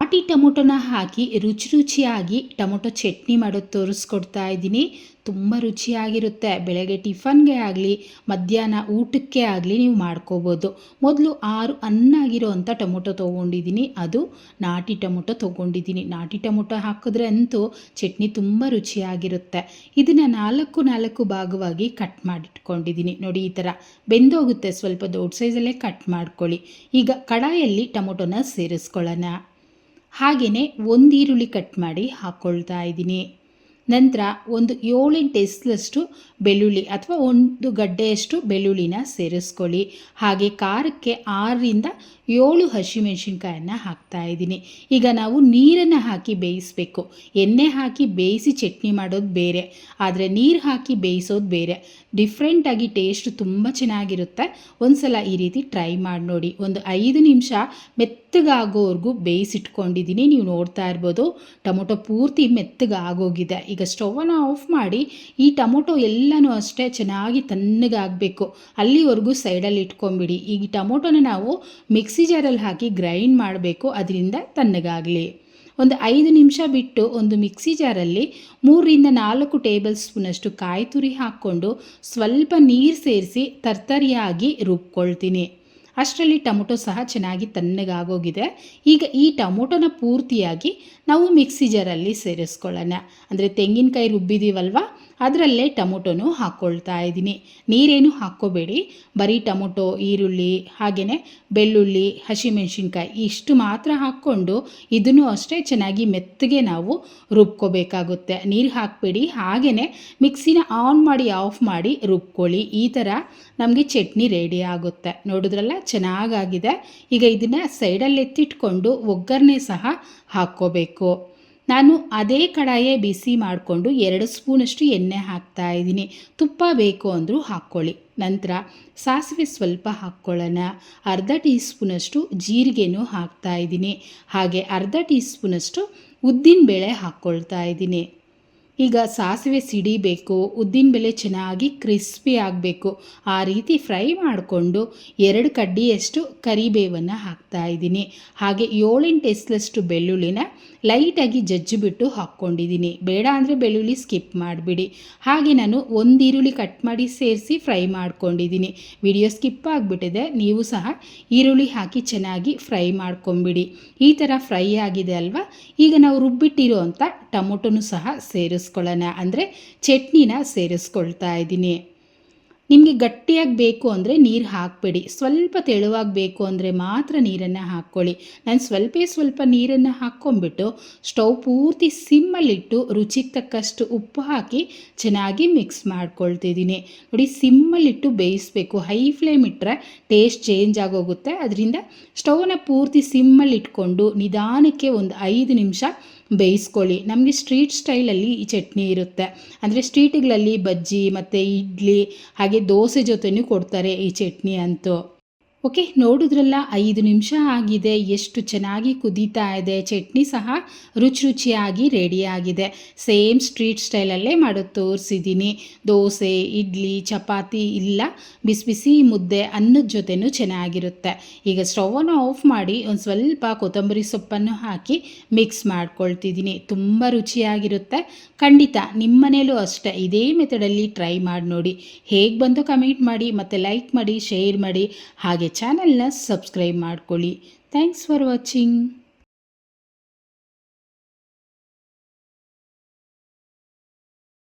ನಾಟಿ ಟೊಮೊಟೊನ ಹಾಕಿ ರುಚಿಯಾಗಿ ಟೊಮೊಟೊ ಚಟ್ನಿ ಮಾಡೋದು ತೋರಿಸ್ಕೊಡ್ತಾ ಇದ್ದೀನಿ. ತುಂಬ ರುಚಿಯಾಗಿರುತ್ತೆ. ಬೆಳಗ್ಗೆ ಟಿಫನ್ಗೆ ಆಗಲಿ ಮಧ್ಯಾಹ್ನ ಊಟಕ್ಕೆ ಆಗಲಿ ನೀವು ಮಾಡ್ಕೋಬೋದು. ಮೊದಲು 6 ಹಣ್ಣಾಗಿರೋ ಅಂಥ ಟೊಮೊಟೊ ತೊಗೊಂಡಿದ್ದೀನಿ. ಅದು ನಾಟಿ ಟೊಮೊಟೊ ತೊಗೊಂಡಿದ್ದೀನಿ. ನಾಟಿ ಟೊಮೊಟೊ ಹಾಕಿದ್ರೆ ಅಂತೂ ಚಟ್ನಿ ತುಂಬ ರುಚಿಯಾಗಿರುತ್ತೆ. ಇದನ್ನು 4 ಭಾಗವಾಗಿ ಕಟ್ ಮಾಡಿಟ್ಕೊಂಡಿದ್ದೀನಿ. ನೋಡಿ, ಈ ಥರ ಬೆಂದೋಗುತ್ತೆ. ಸ್ವಲ್ಪ ದೊಡ್ಡ ಸೈಜಲ್ಲೇ ಕಟ್ ಮಾಡ್ಕೊಳ್ಳಿ. ಈಗ ಕಡಾಯಲ್ಲಿ ಟೊಮೊಟೊನ ಸೇರಿಸ್ಕೊಳ್ಳೋಣ. ಹಾಗೆಯೇ ಒಂದು ಈರುಳ್ಳಿ ಕಟ್ ಮಾಡಿ ಹಾಕ್ಕೊಳ್ತಾ ಇದ್ದೀನಿ. ನಂತರ ಒಂದು 7-8 ಎಸಲಷ್ಟು ಬೆಳ್ಳುಳ್ಳಿ ಅಥವಾ ಒಂದು ಗಡ್ಡೆಯಷ್ಟು ಬೆಳ್ಳುಳ್ಳಿನ ಸೇರಿಸ್ಕೊಳ್ಳಿ. ಹಾಗೆ ಖಾರಕ್ಕೆ 6-7 ಹಸಿಮೆಣಸಿನ್ಕಾಯನ್ನು ಹಾಕ್ತಾ ಇದ್ದೀನಿ. ಈಗ ನಾವು ನೀರನ್ನು ಹಾಕಿ ಬೇಯಿಸಬೇಕು. ಎಣ್ಣೆ ಹಾಕಿ ಬೇಯಿಸಿ ಚಟ್ನಿ ಮಾಡೋದು ಬೇರೆ, ಆದರೆ ನೀರು ಹಾಕಿ ಬೇಯಿಸೋದು ಬೇರೆ. ಡಿಫ್ರೆಂಟಾಗಿ ಟೇಸ್ಟ್ ತುಂಬ ಚೆನ್ನಾಗಿರುತ್ತೆ. ಒಂದು ಸಲ ಈ ರೀತಿ ಟ್ರೈ ಮಾಡಿ ನೋಡಿ. ಒಂದು 5 ನಿಮಿಷ ಮೆತ್ತಗಾಗೋವರೆಗೂ ಬೇಯಿಸಿಟ್ಕೊಂಡಿದ್ದೀನಿ. ನೀವು ನೋಡ್ತಾ ಇರ್ಬೋದು, ಟೊಮೊಟೊ ಪೂರ್ತಿ ಮೆತ್ತಗಾಗೋಗಿದೆ. ಈಗ ಸ್ಟವನ್ನು ಆಫ್ ಮಾಡಿ ಈ ಟೊಮೊಟೊ ಎಲ್ಲನೂ ಅಷ್ಟೇ ಚೆನ್ನಾಗಿ ತಣ್ಣಗಾಗಬೇಕು. ಅಲ್ಲಿವರೆಗೂ ಸೈಡಲ್ಲಿ ಇಟ್ಕೊಂಬಿಡಿ. ಈಗ ಟೊಮೊಟೊನ ನಾವು ಮಿಕ್ಸಿ ಜಾರಲ್ಲಿ ಹಾಕಿ ಗ್ರೈಂಡ್ ಮಾಡಬೇಕು, ಅದರಿಂದ ತಣ್ಣಗಾಗಲಿ. ಒಂದು 5 ನಿಮಿಷ ಬಿಟ್ಟು ಒಂದು ಮಿಕ್ಸಿ ಜಾರಲ್ಲಿ 3-4 ಟೇಬಲ್ ಸ್ಪೂನಷ್ಟು ಕಾಯಿ ತುರಿ ಹಾಕ್ಕೊಂಡು ಸ್ವಲ್ಪ ನೀರು ಸೇರಿಸಿ ತರ್ತರಿಯಾಗಿ ರುಬ್ಕೊಳ್ತೀನಿ. ಅಷ್ಟರಲ್ಲಿ ಟೊಮೊಟೊ ಸಹ ಚೆನ್ನಾಗಿ ತಣ್ಣಗಾಗೋಗಿದೆ. ಈಗ ಈ ಟೊಮೊಟೊನ ಪೂರ್ತಿಯಾಗಿ ನಾವು ಮಿಕ್ಸಿ ಜಾರಲ್ಲಿ ಸೇರಿಸ್ಕೊಳ್ಳೋಣ. ಅಂದರೆ ತೆಂಗಿನಕಾಯಿ ರುಬ್ಬಿದ್ದೀವಲ್ವ, ಅದರಲ್ಲೇ ಟೊಮೊಟೊನೂ ಹಾಕ್ಕೊಳ್ತಾ ಇದ್ದೀನಿ. ನೀರೇನು ಹಾಕ್ಕೋಬೇಡಿ, ಬರೀ ಟೊಮೊಟೊ, ಈರುಳ್ಳಿ, ಹಾಗೆಯೇ ಬೆಳ್ಳುಳ್ಳಿ, ಹಸಿಮೆಣಸಿನ್ಕಾಯಿ ಇಷ್ಟು ಮಾತ್ರ ಹಾಕ್ಕೊಂಡು ಇದನ್ನು ಅಷ್ಟೇ ಚೆನ್ನಾಗಿ ಮೆತ್ತಗೆ ನಾವು ರುಬ್ಕೋಬೇಕಾಗುತ್ತೆ. ನೀರು ಹಾಕಬೇಡಿ. ಹಾಗೆಯೇ ಮಿಕ್ಸಿನ ಆನ್ ಮಾಡಿ ಆಫ್ ಮಾಡಿ ರುಬ್ಕೊಳ್ಳಿ. ಈ ಥರ ನಮಗೆ ಚಟ್ನಿ ರೆಡಿ ಆಗುತ್ತೆ. ನೋಡಿದ್ರಲ್ಲ, ಚೆನ್ನಾಗಾಗಿದೆ. ಈಗ ಇದನ್ನು ಸೈಡಲ್ಲಿ ಎತ್ತಿಟ್ಕೊಂಡು ಒಗ್ಗರಣೆ ಸಹ ಹಾಕ್ಕೋಬೇಕು. ನಾನು ಅದೇ ಕಡಾಯೇ ಬಿಸಿ ಮಾಡಿಕೊಂಡು 2 ಸ್ಪೂನಷ್ಟು ಎಣ್ಣೆ ಹಾಕ್ತಾ ಇದ್ದೀನಿ. ತುಪ್ಪ ಬೇಕು ಅಂದರೂ ಹಾಕ್ಕೊಳ್ಳಿ. ನಂತರ ಸಾಸಿವೆ ಸ್ವಲ್ಪ ಹಾಕ್ಕೊಳ್ಳೋಣ. ಅರ್ಧ ಟೀ ಸ್ಪೂನಷ್ಟು ಜೀರಿಗೆನೂ ಹಾಕ್ತಾ ಇದ್ದೀನಿ. ಹಾಗೆ ಅರ್ಧ ಟೀ ಸ್ಪೂನಷ್ಟು ಉದ್ದಿನಬೇಳೆ ಹಾಕ್ಕೊಳ್ತಾ ಇದ್ದೀನಿ. ಈಗ ಸಾಸಿವೆ ಸಿಡಿಬೇಕು, ಉದ್ದಿನಬೇಳೆ ಚೆನ್ನಾಗಿ ಕ್ರಿಸ್ಪಿ ಆಗಬೇಕು. ಆ ರೀತಿ ಫ್ರೈ ಮಾಡಿಕೊಂಡು 2 ಕಡ್ಡಿಯಷ್ಟು ಕರಿಬೇವನ್ನು ಹಾಕ್ತಾ ಇದ್ದೀನಿ. ಹಾಗೆ 7-8 ಎಸಲಷ್ಟು ಬೆಳ್ಳುಳ್ಳಿನ ಲೈಟಾಗಿ ಜಜ್ಜಿಬಿಟ್ಟು ಹಾಕ್ಕೊಂಡಿದ್ದೀನಿ. ಬೇಡ ಅಂದರೆ ಬೆಳ್ಳುಳ್ಳಿ ಸ್ಕಿಪ್ ಮಾಡಿಬಿಡಿ. ಹಾಗೆ ನಾನು ಒಂದು ಈರುಳ್ಳಿ ಕಟ್ ಮಾಡಿ ಸೇರಿಸಿ ಫ್ರೈ ಮಾಡ್ಕೊಂಡಿದ್ದೀನಿ. ವಿಡಿಯೋ ಸ್ಕಿಪ್ ಆಗಿಬಿಟ್ಟಿದೆ. ನೀವು ಸಹ ಈರುಳ್ಳಿ ಹಾಕಿ ಚೆನ್ನಾಗಿ ಫ್ರೈ ಮಾಡ್ಕೊಂಬಿಡಿ. ಈ ಥರ ಫ್ರೈ ಆಗಿದೆ ಅಲ್ವಾ. ಈಗ ನಾವು ರುಬ್ಬಿಟ್ಟಿರೋ ಅಂಥ ಟೊಮೊಟೊನೂ ಸಹ ಸೇರಿಸ್ಕೊಳ್ಳೋಣ. ಅಂದರೆ ಚಟ್ನಿನ ಸೇರಿಸ್ಕೊಳ್ತಾ ಇದ್ದೀನಿ. ನಿಮಗೆ ಗಟ್ಟಿಯಾಗಿ ಬೇಕು ಅಂದರೆ ನೀರು ಹಾಕಬೇಡಿ. ಸ್ವಲ್ಪ ತೆಳುವಾಗಿ ಬೇಕು ಅಂದರೆ ಮಾತ್ರ ನೀರನ್ನು ಹಾಕ್ಕೊಳ್ಳಿ. ನಾನು ಸ್ವಲ್ಪ ನೀರನ್ನು ಹಾಕ್ಕೊಂಬಿಟ್ಟು ಸ್ಟವ್ ಪೂರ್ತಿ ಸಿಮ್ಮಲ್ಲಿಟ್ಟು ರುಚಿಗೆ ತಕ್ಕಷ್ಟು ಉಪ್ಪು ಹಾಕಿ ಚೆನ್ನಾಗಿ ಮಿಕ್ಸ್ ಮಾಡ್ಕೊಳ್ತಿದ್ದೀನಿ. ನೋಡಿ, ಸಿಮ್ಮಲ್ಲಿಟ್ಟು ಬೇಯಿಸಬೇಕು. ಹೈ ಫ್ಲೇಮ್ ಇಟ್ಟರೆ ಟೇಸ್ಟ್ ಚೇಂಜ್ ಆಗೋಗುತ್ತೆ. ಅದರಿಂದ ಸ್ಟವ್ನ ಪೂರ್ತಿ ಸಿಮ್ಮಲ್ಲಿ ಇಟ್ಕೊಂಡು ನಿಧಾನಕ್ಕೆ ಒಂದು 5 ನಿಮಿಷ ಬೇಯಿಸ್ಕೊಳ್ಳಿ. ನಮಗೆ ಸ್ಟ್ರೀಟ್ ಸ್ಟೈಲಲ್ಲಿ ಈ ಚಟ್ನಿ ಇರುತ್ತೆ. ಅಂದರೆ ಸ್ಟ್ರೀಟ್ಗಳಲ್ಲಿ ಬಜ್ಜಿ ಮತ್ತು ಇಡ್ಲಿ ಹಾಗೆ ದೋಸೆ ಜೊತೆನೂ ಕೊಡ್ತಾರೆ ಈ ಚಟ್ನಿ ಅಂತೂ. ಓಕೆ, ನೋಡಿದ್ರಲ್ಲ, 5 ನಿಮಿಷ ಆಗಿದೆ. ಎಷ್ಟು ಚೆನ್ನಾಗಿ ಕುದೀತಾ ಇದೆ. ಚಟ್ನಿ ಸಹ ರುಚಿಯಾಗಿ ರೆಡಿಯಾಗಿದೆ. ಸೇಮ್ ಸ್ಟ್ರೀಟ್ ಸ್ಟೈಲಲ್ಲೇ ಮಾಡೋದು ತೋರಿಸಿದ್ದೀನಿ. ದೋಸೆ, ಇಡ್ಲಿ, ಚಪಾತಿ ಇಲ್ಲ ಬಿಸಿ ಬಿಸಿ ಮುದ್ದೆ ಅನ್ನದ ಜೊತೆನೂ ಚೆನ್ನಾಗಿರುತ್ತೆ. ಈಗ ಸ್ಟವನ್ನು ಆಫ್ ಮಾಡಿ ಒಂದು ಸ್ವಲ್ಪ ಕೊತ್ತಂಬರಿ ಸೊಪ್ಪನ್ನು ಹಾಕಿ ಮಿಕ್ಸ್ ಮಾಡ್ಕೊಳ್ತಿದ್ದೀನಿ. ತುಂಬ ರುಚಿಯಾಗಿರುತ್ತೆ. ಖಂಡಿತ ನಿಮ್ಮ ಮನೇಲೂ ಅಷ್ಟೇ ಇದೇ ಮೆಥಡಲ್ಲಿ ಟ್ರೈ ಮಾಡಿ ನೋಡಿ. ಹೇಗೆ ಬಂತು ಕಮೆಂಟ್ ಮಾಡಿ, ಮತ್ತು ಲೈಕ್ ಮಾಡಿ, ಶೇರ್ ಮಾಡಿ, ಹಾಗೆ ಚಾನಲ್ನ ಸಬ್ಸ್ಕ್ರೈಬ್ ಮಾಡ್ಕೊಳ್ಳಿ. Thanks for watching.